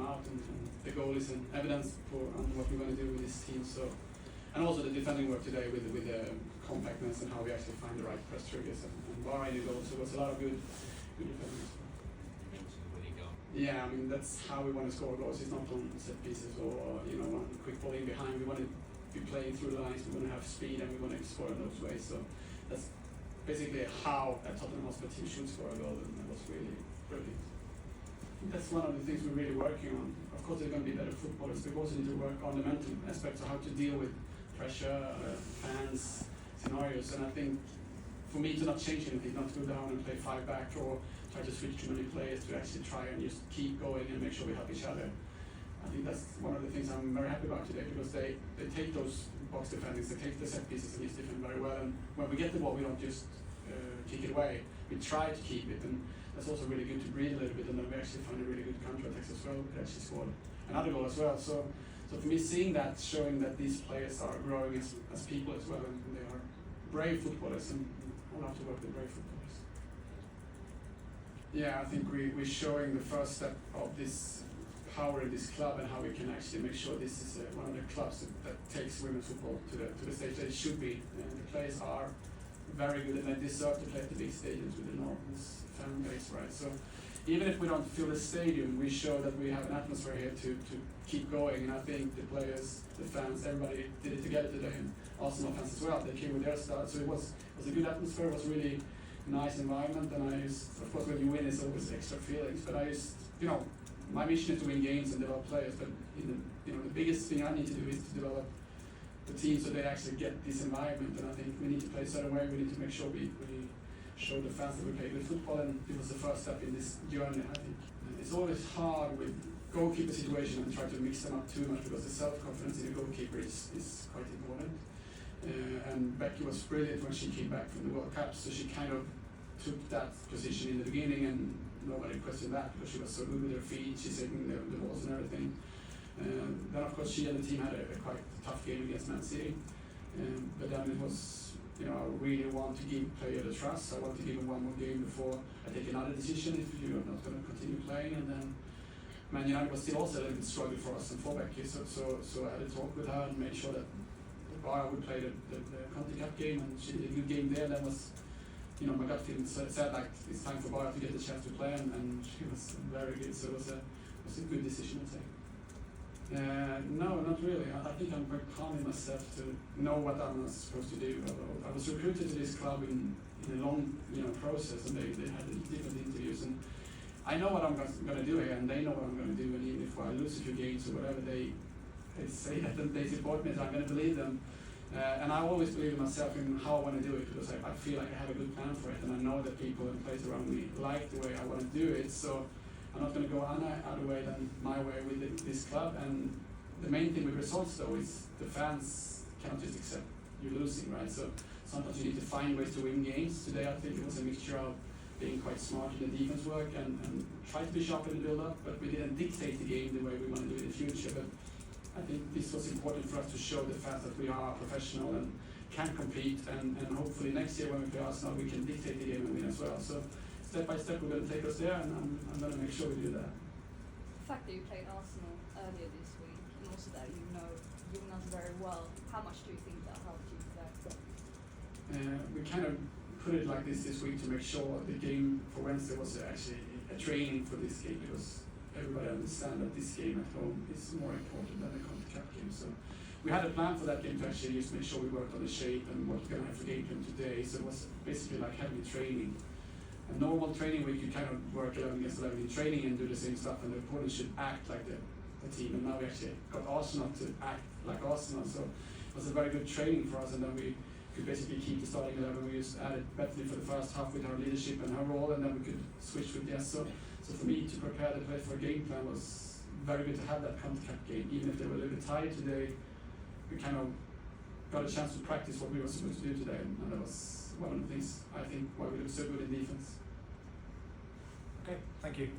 out, and the goal is an evidence on what we're going to do with this team. So, and also the defending work today with the compactness and how we actually find the right press triggers and bar any goals. So it was a lot of good defending. Yeah, I mean that's how we want to score goals. It's not on set pieces or one quick ball in behind. We want to be playing through the lines. We want to have speed and we want to score in those ways. So that's basically how a Tottenham Hotspur team should score a goal, and that was really brilliant. I think that's one of the things we're really working on. Of course, they're going to be better footballers. We also need to work on the mental aspects of how to deal with pressure, fans, scenarios. And I think for me to not change anything, not to go down and play 5 back or try to switch too many players, to actually try and just keep going and make sure we help each other. I think that's one of the things I'm very happy about today, because they take those box defendings, they take the set pieces and just defend very well. And when we get the ball, we don't just kick it away. We try to keep it, and that's also really good to breathe a little bit. And then we actually find a really good counter-attacks as well. We actually scored another goal as well. So for me, seeing that, showing that these players are growing as people as well, and they are brave footballers, and I love to work with brave footballers. Yeah, I think we're showing the first step of this power in this club and how we can actually make sure this is one of the clubs that takes women's football to the stage that it should be. And the players are very good and they deserve to play at the big stadiums with the enormous fan base, right? So even if we don't fill the stadium, we show that we have an atmosphere here to keep going. And I think the players, the fans, everybody did it together today, and Arsenal fans as well. They came with their start, so it was a good atmosphere. It was really nice environment, and I just, of course, when you win, it's always extra feelings. But I just, my mission is to win games and develop players. But the biggest thing I need to do is to develop the team so they actually get this environment. And I think we need to play a certain way. We need to make sure we show the fans that we play good football, and it was the first step in this journey. I think it's always hard with goalkeeper situation and try to mix them up too much, because the self-confidence in the goalkeeper is quite important. And Becky was brilliant when she came back from the World Cup, so she kind of took that position in the beginning, and nobody questioned that because she was so good with her feet, she's hitting the balls and everything. Then of course she and the team had a quite tough game against Man City, but then it was, I really want to give player the trust. I want to give him one more game before I take another decision if you're not going to continue playing. And then Man United was still also a little bit struggle for us and for Becky, so I had a talk with her and made sure that Bara would play the Conti Cup game, and she did a good game there. That was, my gut feeling said like it's time for Bara to get the chance to play, and she was very good. So it was a good decision, I'd say. No, not really. I think I'm quite calm in myself to know what I'm supposed to do. I was recruited to this club in a long, process, and they had different interviews, and I know what I'm going to do here, and they know what I'm going to do. And even if I lose a few games or whatever, they say that they support me, so I'm going to believe them. And I always believe in myself in how I want to do it, because I feel like I have a good plan for it, and I know that people and players around me like the way I want to do it. So I'm not going to go any other way than my way with this club. And the main thing with results, though, is the fans cannot just accept you losing, right? So sometimes you need to find ways to win games. Today I think it was a mixture of being quite smart in the defense work and try to be sharp in the build-up, but we didn't dictate the game the way we want to do it in the future. But I think this was important for us to show the fans that we are professional and can compete, and hopefully next year when we play Arsenal, we can dictate the game and win as well. So step by step we're going to take us there, and I'm going to make sure we do that. The fact that you played Arsenal earlier this week, and also that you know us very well, how much do you think that helped you today? We kind of put it like this week to make sure the game for Wednesday was actually a training for this game, because everybody understands that this game at home is more important than the Conti Cup game. So we had a plan for that game to actually just make sure we worked on the shape and what we're going to have for game plan today. So it was basically like heavy training. A normal training week, you kind of work 11 against 11 in training and do the same stuff, and the opponent should act like the team. And now we actually got Arsenal to act like Arsenal. So it was a very good training for us, and then we could basically keep the starting 11. We just added Bethany for the first half with her leadership and her role, and then we could switch with Jess. So for me to prepare the play for a game plan was very good to have that Conti Cup game. Even if they were a little bit tired today, we kind of got a chance to practice what we were supposed to do today, and that was one of the things I think why we look so good in defense. Okay, thank you.